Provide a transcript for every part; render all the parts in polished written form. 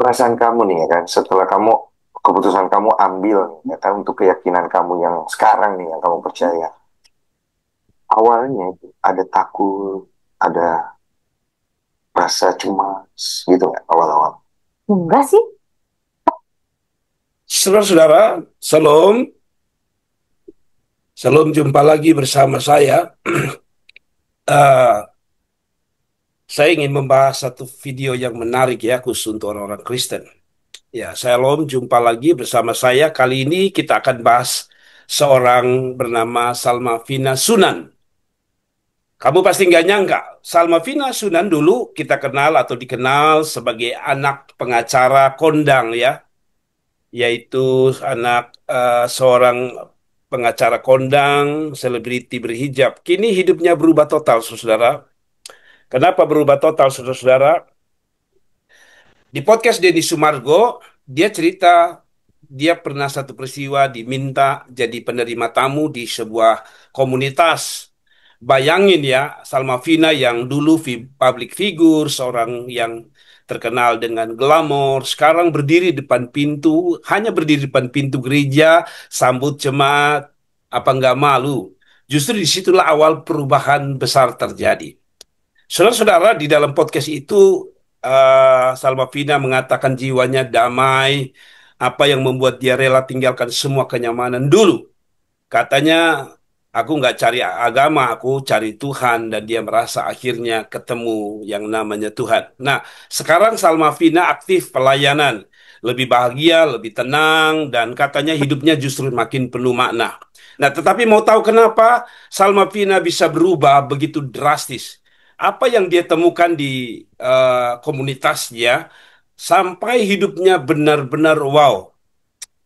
perasaan kamu nih ya kan, setelah keputusan kamu ambil nih, ya kan, untuk keyakinan kamu yang sekarang nih yang kamu percaya. Awalnya itu ada takut, ada rasa cemas gitu nggak awal-awal? Enggak sih. Saudara-saudara, Salam, Salam jumpa lagi bersama saya. Eh, saya ingin membahas satu video yang menarik ya, khusus untuk orang-orang Kristen. Ya, Salam jumpa lagi bersama saya. Kali ini kita akan bahas seorang bernama Salma Vina Sunan. Kamu pasti nggak nyangka, Salma Vina Sunan dulu kita kenal atau dikenal sebagai anak pengacara kondang ya, yaitu anak seorang pengacara kondang, selebriti berhijab. Kini hidupnya berubah total, saudara. Kenapa berubah total, saudara-saudara? Di podcast Deddy Sumargo, dia cerita dia pernah satu peristiwa diminta jadi penerima tamu di sebuah komunitas. Bayangin ya, Salma Vina yang dulu public figure, seorang yang terkenal dengan glamor, sekarang berdiri depan pintu, hanya berdiri depan pintu gereja, sambut jemaat, apa nggak malu? Justru disitulah awal perubahan besar terjadi. Saudara-saudara, di dalam podcast itu Salma Vina mengatakan jiwanya damai, apa yang membuat dia rela tinggalkan semua kenyamanan dulu. Katanya, aku nggak cari agama, aku cari Tuhan, dan dia merasa akhirnya ketemu yang namanya Tuhan. Nah, sekarang Salma Vina aktif pelayanan, lebih bahagia, lebih tenang, dan katanya hidupnya justru makin penuh makna. Nah, tetapi mau tahu kenapa Salma Vina bisa berubah begitu drastis? Apa yang dia temukan di komunitasnya sampai hidupnya benar-benar wow,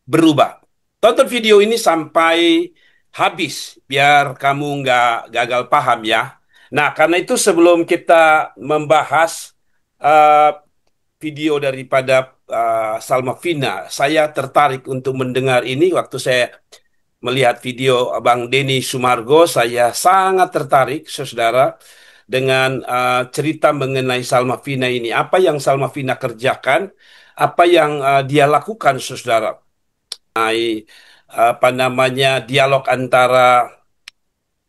berubah. Tonton video ini sampai habis biar kamu nggak gagal paham ya. Nah, karena itu sebelum kita membahas eh, video daripada Salma Vina, saya tertarik untuk mendengar ini waktu saya melihat video Abang Denny Sumargo, saya sangat tertarik, saudara, dengan cerita mengenai Salma Vina ini. Apa yang Salma Vina kerjakan, apa yang dia lakukan, saudara. Apa namanya dialog antara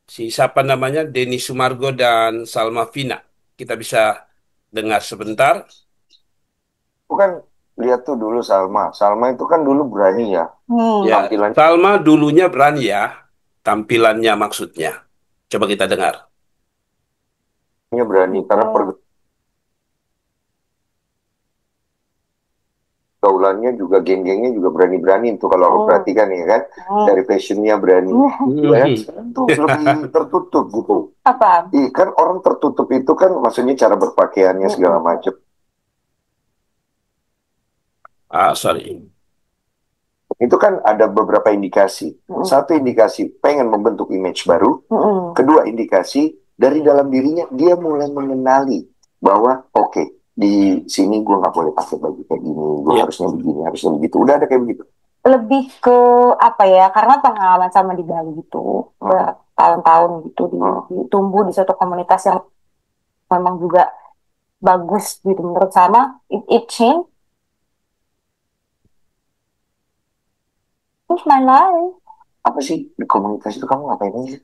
si siapa namanya Denny Sumargo dan Salma Vina. Kita bisa dengar sebentar. Bukan, lihat tuh dulu Salma. Salma itu kan dulu berani ya. Hmm. Ya, Tampilannya Salma dulunya berani ya, tampilannya maksudnya. Coba kita dengar. berani karena pergaulannya juga geng-gengnya juga berani-berani tuh kalau aku perhatikan ya kan. Dari fashionnya berani. Ya kan? Sekarang tuh lebih tertutup gitu. Apa? Kan orang tertutup itu kan maksudnya cara berpakaiannya segala macam. Sorry. Itu kan ada beberapa indikasi. Satu indikasi pengen membentuk image baru. Kedua indikasi dari dalam dirinya dia mulai mengenali bahwa oke, di sini gue nggak boleh pakai baju kayak gini, gue harusnya begini, harusnya begitu. Udah ada kayak begitu. Lebih ke apa ya? Karena pengalaman sama di Bali gitu, bertahun-tahun gitu, tumbuh di suatu komunitas yang memang juga bagus gitu menurut sama. It changed my life. Apa sih di komunitas itu kamu ngapain aja sih?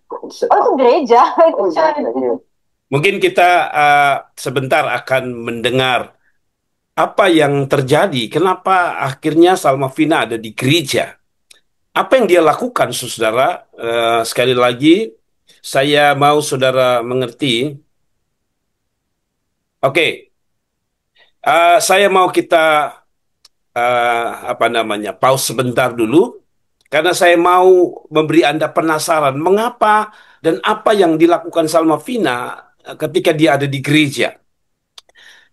Oh, itu gereja. Itu iya. Mungkin kita sebentar akan mendengar apa yang terjadi, kenapa akhirnya Salma Vina ada di gereja. Apa yang dia lakukan, saudara? Sekali lagi, saya mau saudara mengerti. Oke, saya mau kita apa namanya pause sebentar dulu karena saya mau memberi Anda penasaran mengapa dan apa yang dilakukan Salma Vina ketika dia ada di gereja.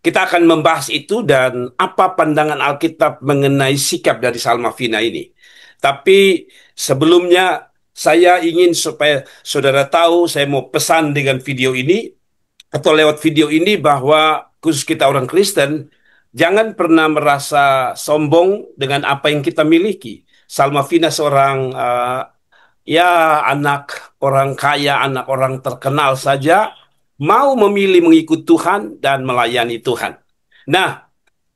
Kita akan membahas itu dan apa pandangan Alkitab mengenai sikap dari Salma Vina ini. Tapi sebelumnya saya ingin supaya saudara tahu, saya mau pesan dengan video ini atau lewat video ini bahwa khusus kita orang Kristen, jangan pernah merasa sombong dengan apa yang kita miliki. Salma Vina seorang ya anak orang kaya, anak orang terkenal saja, mau memilih mengikut Tuhan dan melayani Tuhan. Nah,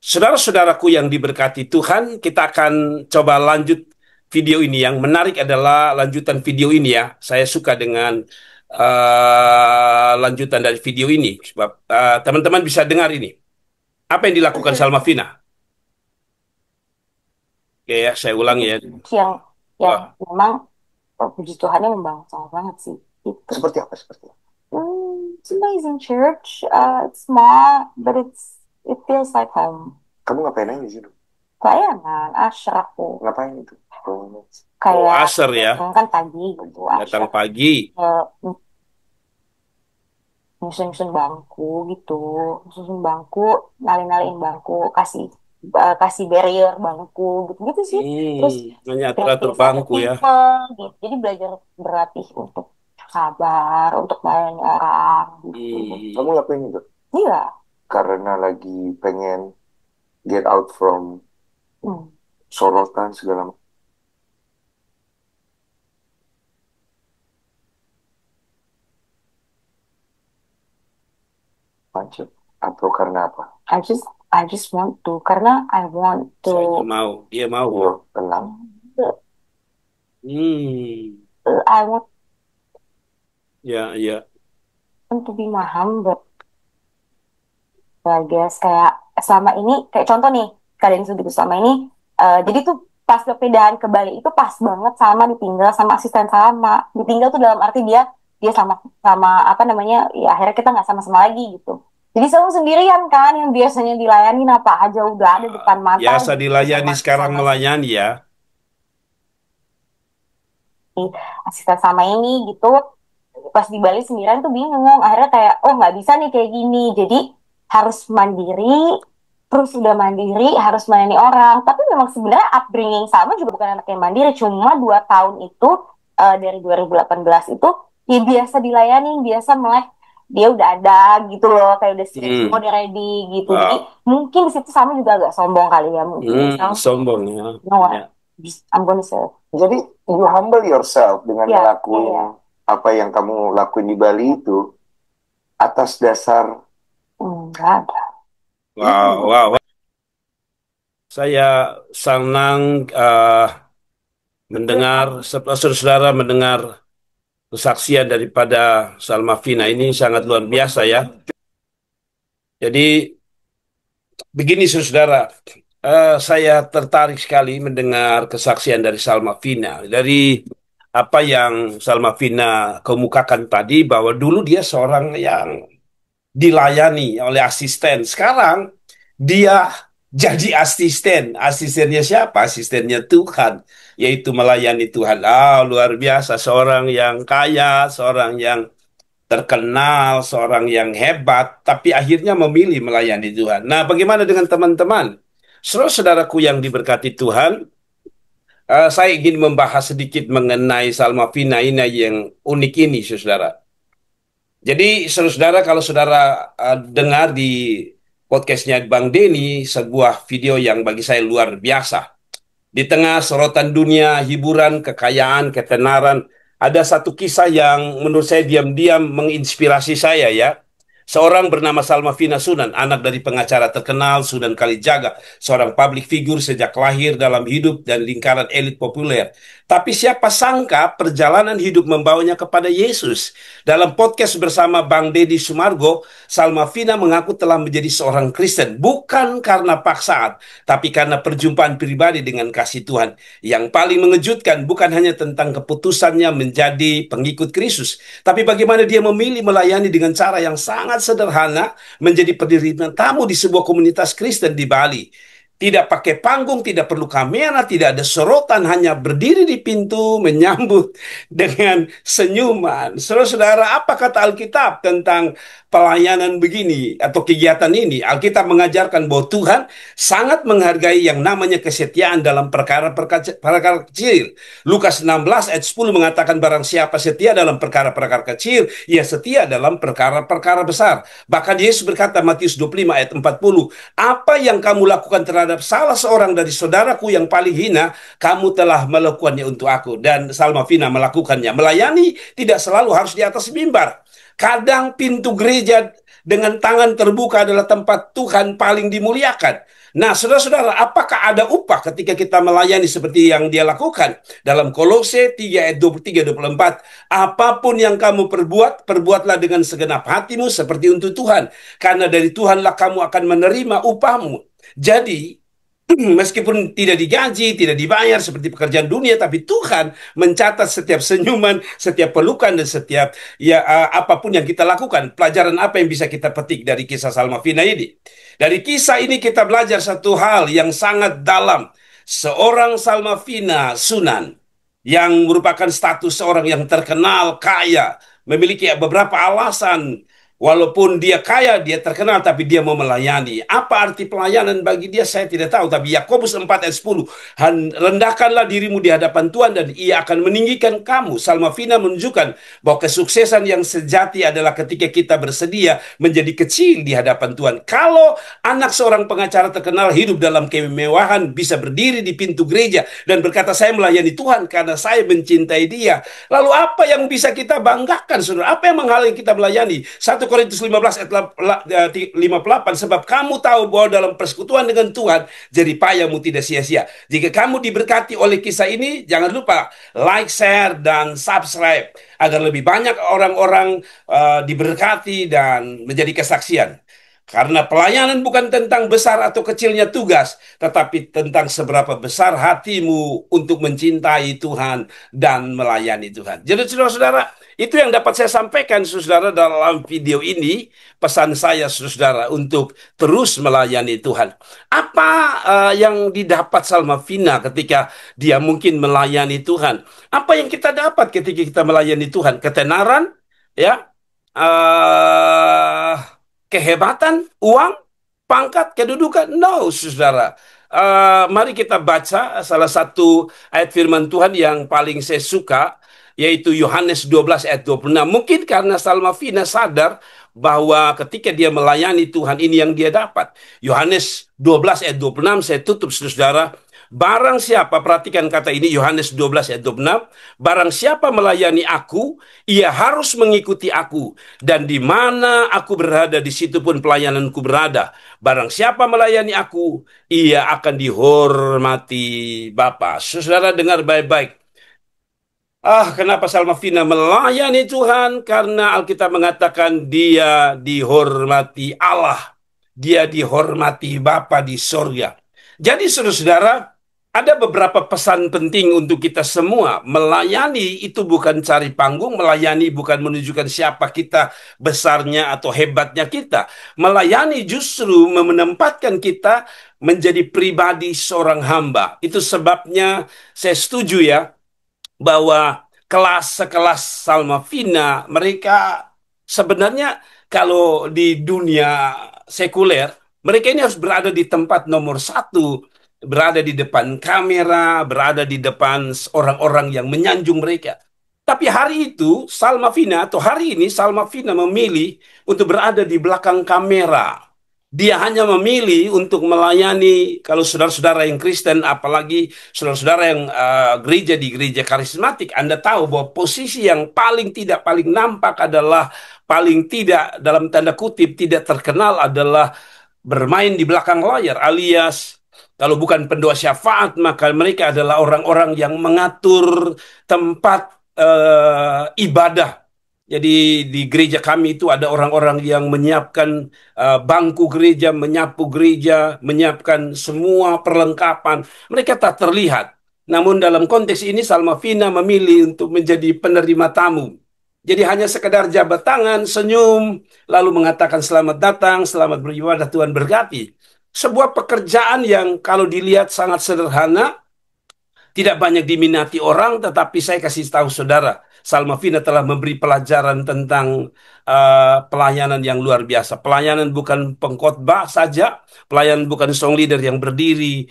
Saudara-saudaraku yang diberkati Tuhan, kita akan coba lanjut video ini. Yang menarik adalah lanjutan video ini ya. Saya suka dengan lanjutan dari video ini. Sebab teman-teman bisa dengar ini. Apa yang dilakukan Salma Vina? Oke ya, saya ulangi ya. Yang memang puji Tuhannya membangun banget sih. Itu. Seperti apa? Seperti apa? It's amazing church. It's small, but it feels like home. Kamu ngapain aja di situ? Pelayanan, asyar aku. Ngapain itu? Kayak asyar ya. Kan pagi gitu. Datang pagi. Nyusun bangku gitu, nalin bangku, kasih barrier bangku gitu sih. Terus atur bangku ya. Gitu. Jadi belajar berlatih untuk sabar, untuk melayani orang gitu. Kamu lakuin itu? Iya. Karena lagi pengen get out from sorotan segala macam, atau karena apa? I just want to, karena I want to. Dia mau. Tenang. I want. Ya. To be my humble. I guess kayak selama ini, kayak contoh nih, kalian sudah selama ini, jadi tuh pas kepindahan ke Bali itu pas banget sama ditinggal sama asisten Salma. Ditinggal tuh dalam arti dia sama apa namanya, ya akhirnya kita nggak sama-sama lagi gitu. Jadi selalu sendirian kan, yang biasanya dilayani apa aja udah ada depan mata. Biasa dilayani sekarang melayani ya. Asisten sama ini gitu, pas di Bali sendirian tuh bingung. Akhirnya kayak, oh nggak bisa nih kayak gini. Jadi harus mandiri, terus udah mandiri harus melayani orang. Tapi memang sebenarnya upbringing sama juga bukan anak yang mandiri. Cuma 2 tahun itu dari 2018 itu ya biasa dilayani, biasa melek. Dia udah ada gitu loh, kayak udah siap, udah ready gitu. Jadi mungkin di situ sama juga agak sombong kali ya mungkin. Sombong ya. I'm gonna say. Jadi you humble yourself dengan melakukan apa yang kamu lakuin di Bali itu atas dasar enggak ada. Wow. Saya senang mendengar, saudara-saudara mendengar kesaksian daripada Salma Vina ini sangat luar biasa ya. Jadi begini saudara, saya tertarik sekali mendengar kesaksian dari Salma Vina. Dari apa yang Salma Vina kemukakan tadi, bahwa dulu dia seorang yang dilayani oleh asisten. Sekarang dia jadi asisten. Asistennya siapa? Asistennya Tuhan, yaitu melayani Tuhan. Luar biasa. Seorang yang kaya, seorang yang terkenal, seorang yang hebat, tapi akhirnya memilih melayani Tuhan. Nah, bagaimana dengan teman-teman? Saudaraku yang diberkati Tuhan, saya ingin membahas sedikit mengenai Salma Vina ini yang unik ini, saudara. Jadi, saudara, kalau saudara dengar di podcastnya Bang Denny, sebuah video yang bagi saya luar biasa. Di tengah sorotan dunia, hiburan, kekayaan, ketenaran, ada satu kisah yang menurut saya diam-diam menginspirasi saya ya. Seorang bernama Salma Vina Sunan, anak dari pengacara terkenal Sunan Kalijaga, seorang public figure sejak lahir dalam hidup dan lingkaran elit populer. Tapi siapa sangka perjalanan hidup membawanya kepada Yesus. Dalam podcast bersama Bang Deddy Sumargo, Salma Vina mengaku telah menjadi seorang Kristen, bukan karena paksaan, tapi karena perjumpaan pribadi dengan kasih Tuhan. Yang paling mengejutkan bukan hanya tentang keputusannya menjadi pengikut Kristus, tapi bagaimana dia memilih melayani dengan cara yang sangat sederhana, menjadi pendiri tamu di sebuah komunitas Kristen di Bali. Tidak pakai panggung, tidak perlu kamera, tidak ada sorotan, hanya berdiri di pintu menyambut dengan senyuman. Saudara-saudara, apa kata Alkitab tentang pelayanan begini atau kegiatan ini? Alkitab mengajarkan bahwa Tuhan sangat menghargai yang namanya kesetiaan dalam perkara-perkara kecil. Lukas 16 ayat 10 mengatakan, barang siapa setia dalam perkara-perkara kecil, ia setia dalam perkara-perkara besar. Bahkan Yesus berkata, Matius 25 ayat 40, apa yang kamu lakukan terhadap salah seorang dari saudaraku yang paling hina, kamu telah melakukannya untuk aku. Dan Salma Vina melakukannya. Melayani tidak selalu harus di atas mimbar. Kadang pintu gereja dengan tangan terbuka adalah tempat Tuhan paling dimuliakan. Nah, saudara-saudara, apakah ada upah ketika kita melayani seperti yang dia lakukan? Dalam Kolose 3 ayat 23-24, apapun yang kamu perbuat, perbuatlah dengan segenap hatimu seperti untuk Tuhan. Karena dari Tuhanlah kamu akan menerima upahmu. Jadi, meskipun tidak digaji, tidak dibayar seperti pekerjaan dunia, tapi Tuhan mencatat setiap senyuman, setiap pelukan, dan setiap apapun yang kita lakukan. Pelajaran apa yang bisa kita petik dari kisah Salmavina ini? Dari kisah ini kita belajar satu hal yang sangat dalam. Seorang Salmavina Sunan yang merupakan status seorang yang terkenal, kaya, memiliki beberapa alasan. Walaupun dia kaya, dia terkenal, tapi dia mau melayani. Apa arti pelayanan bagi dia, saya tidak tahu. Tapi Yakobus 4 ayat 10, rendahkanlah dirimu di hadapan Tuhan dan ia akan meninggikan kamu. Salmavina menunjukkan bahwa kesuksesan yang sejati adalah ketika kita bersedia menjadi kecil di hadapan Tuhan. Kalau anak seorang pengacara terkenal hidup dalam kemewahan, bisa berdiri di pintu gereja dan berkata, saya melayani Tuhan karena saya mencintai dia. Lalu apa yang bisa kita banggakan, saudara? Apa yang menghalangi kita melayani? 1 Korintus 15 ayat 58, sebab kamu tahu bahwa dalam persekutuan dengan Tuhan, jerih payahmu tidak sia-sia. Jika kamu diberkati oleh kisah ini, jangan lupa like, share, dan subscribe, agar lebih banyak orang-orang diberkati dan menjadi kesaksian. Karena pelayanan bukan tentang besar atau kecilnya tugas, tetapi tentang seberapa besar hatimu untuk mencintai Tuhan dan melayani Tuhan. Jadi saudara-saudara, itu yang dapat saya sampaikan, saudara, dalam video ini. Pesan saya, saudara, untuk terus melayani Tuhan. Apa yang didapat Salmavina ketika dia mungkin melayani Tuhan? Apa yang kita dapat ketika kita melayani Tuhan? Ketenaran, ya, uh, kehebatan, uang, pangkat, kedudukan? No, saudara. Mari kita baca salah satu ayat firman Tuhan yang paling saya suka, yaitu Yohanes 12 ayat 26. Mungkin karena Salmavina sadar bahwa ketika dia melayani Tuhan, ini yang dia dapat. Yohanes 12 ayat 26, saya tutup, saudara. Barang siapa, perhatikan kata ini, Yohanes 12 ayat 26, barang siapa melayani aku, ia harus mengikuti aku, dan di mana aku berada, di situ pun pelayananku berada. Barang siapa melayani aku, ia akan dihormati Bapa. Saudara dengar baik-baik. Kenapa Salmavina melayani Tuhan? Karena Alkitab mengatakan dia dihormati Allah. Dia dihormati Bapa di sorga. Jadi saudara-saudara, ada beberapa pesan penting untuk kita semua. Melayani itu bukan cari panggung, melayani bukan menunjukkan siapa kita, besarnya atau hebatnya kita. Melayani justru menempatkan kita menjadi pribadi seorang hamba. Itu sebabnya saya setuju ya, bahwa kelas sekelas Salmavina, mereka sebenarnya kalau di dunia sekuler, mereka ini harus berada di tempat nomor satu, berada di depan kamera, berada di depan orang-orang yang menyanjung mereka. Tapi hari itu, hari ini Salmavina memilih untuk berada di belakang kamera. Dia hanya memilih untuk melayani. Kalau saudara-saudara yang Kristen, apalagi saudara-saudara yang gereja di gereja karismatik, Anda tahu bahwa posisi yang paling nampak adalah, paling tidak dalam tanda kutip tidak terkenal, adalah bermain di belakang layar, alias kalau bukan pendoa syafaat, maka mereka adalah orang-orang yang mengatur tempat ibadah. Jadi di gereja kami itu ada orang-orang yang menyiapkan bangku gereja, menyapu gereja, menyiapkan semua perlengkapan. Mereka tak terlihat. Namun dalam konteks ini Salmavina memilih untuk menjadi penerima tamu. Jadi hanya sekedar jabat tangan, senyum, lalu mengatakan selamat datang, selamat beribadah, Tuhan berkati. Sebuah pekerjaan yang kalau dilihat sangat sederhana, tidak banyak diminati orang, tetapi saya kasih tahu saudara, Salmavina telah memberi pelajaran tentang pelayanan yang luar biasa. Pelayanan bukan pengkhotbah saja, pelayanan bukan song leader yang berdiri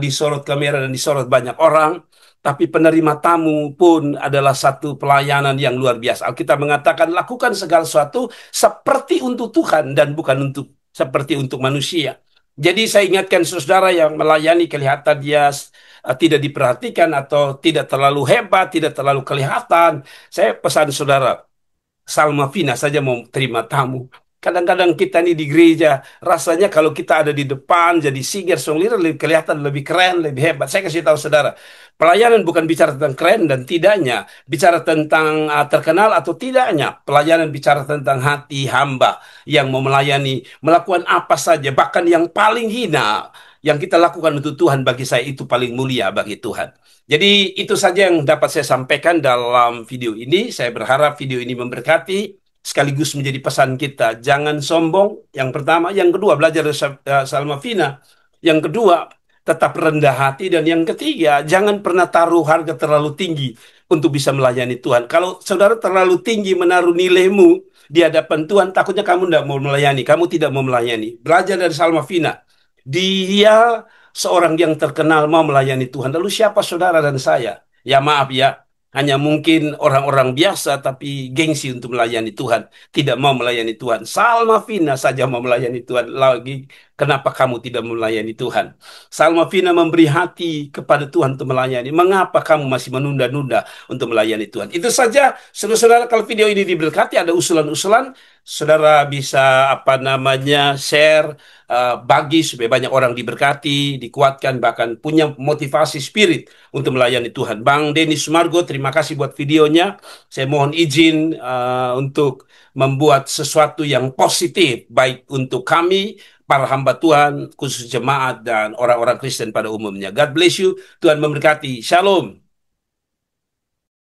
disorot kamera dan disorot banyak orang, tapi penerima tamu pun adalah satu pelayanan yang luar biasa. Alkitab mengatakan, lakukan segala sesuatu seperti untuk Tuhan dan bukan seperti untuk manusia. Jadi saya ingatkan saudara yang melayani, kelihatan dia tidak diperhatikan atau tidak terlalu hebat, tidak terlalu kelihatan. Saya pesan saudara, Salmavina saja mau terima tamu. Kadang-kadang kita nih di gereja, rasanya kalau kita ada di depan jadi singer songwriter lebih kelihatan lebih keren, lebih hebat. Saya kasih tahu saudara, pelayanan bukan bicara tentang keren dan tidaknya, bicara tentang terkenal atau tidaknya. Pelayanan bicara tentang hati hamba yang mau melayani, melakukan apa saja, bahkan yang paling hina yang kita lakukan untuk Tuhan, bagi saya itu paling mulia bagi Tuhan. Jadi itu saja yang dapat saya sampaikan dalam video ini. Saya berharap video ini memberkati, sekaligus menjadi pesan kita. Jangan sombong, yang pertama. Yang kedua, belajar dari Salma Vina. Yang kedua, tetap rendah hati. Dan yang ketiga, jangan pernah taruh harga terlalu tinggi untuk bisa melayani Tuhan. Kalau saudara terlalu tinggi menaruh nilaimu di hadapan Tuhan, takutnya kamu tidak mau melayani. Kamu tidak mau melayani. Belajar dari Salma Vina. Dia seorang yang terkenal mau melayani Tuhan. Lalu siapa saudara dan saya? Ya maaf ya, hanya mungkin orang-orang biasa tapi gengsi untuk melayani Tuhan. Tidak mau melayani Tuhan. Salma Vina saja mau melayani Tuhan. Lagi, kenapa kamu tidak melayani Tuhan? Salma Vina memberi hati kepada Tuhan untuk melayani. Mengapa kamu masih menunda-nunda untuk melayani Tuhan? Itu saja, saudara-saudara. Kalau video ini diberkati, ada usulan-usulan, saudara bisa share, bagi supaya banyak orang diberkati, dikuatkan, bahkan punya motivasi spirit untuk melayani Tuhan. Bang Denny Sumargo, terima kasih buat videonya. Saya mohon izin untuk membuat sesuatu yang positif, baik untuk kami, para hamba Tuhan, khusus jemaat, dan orang-orang Kristen pada umumnya. God bless you. Tuhan memberkati. Shalom.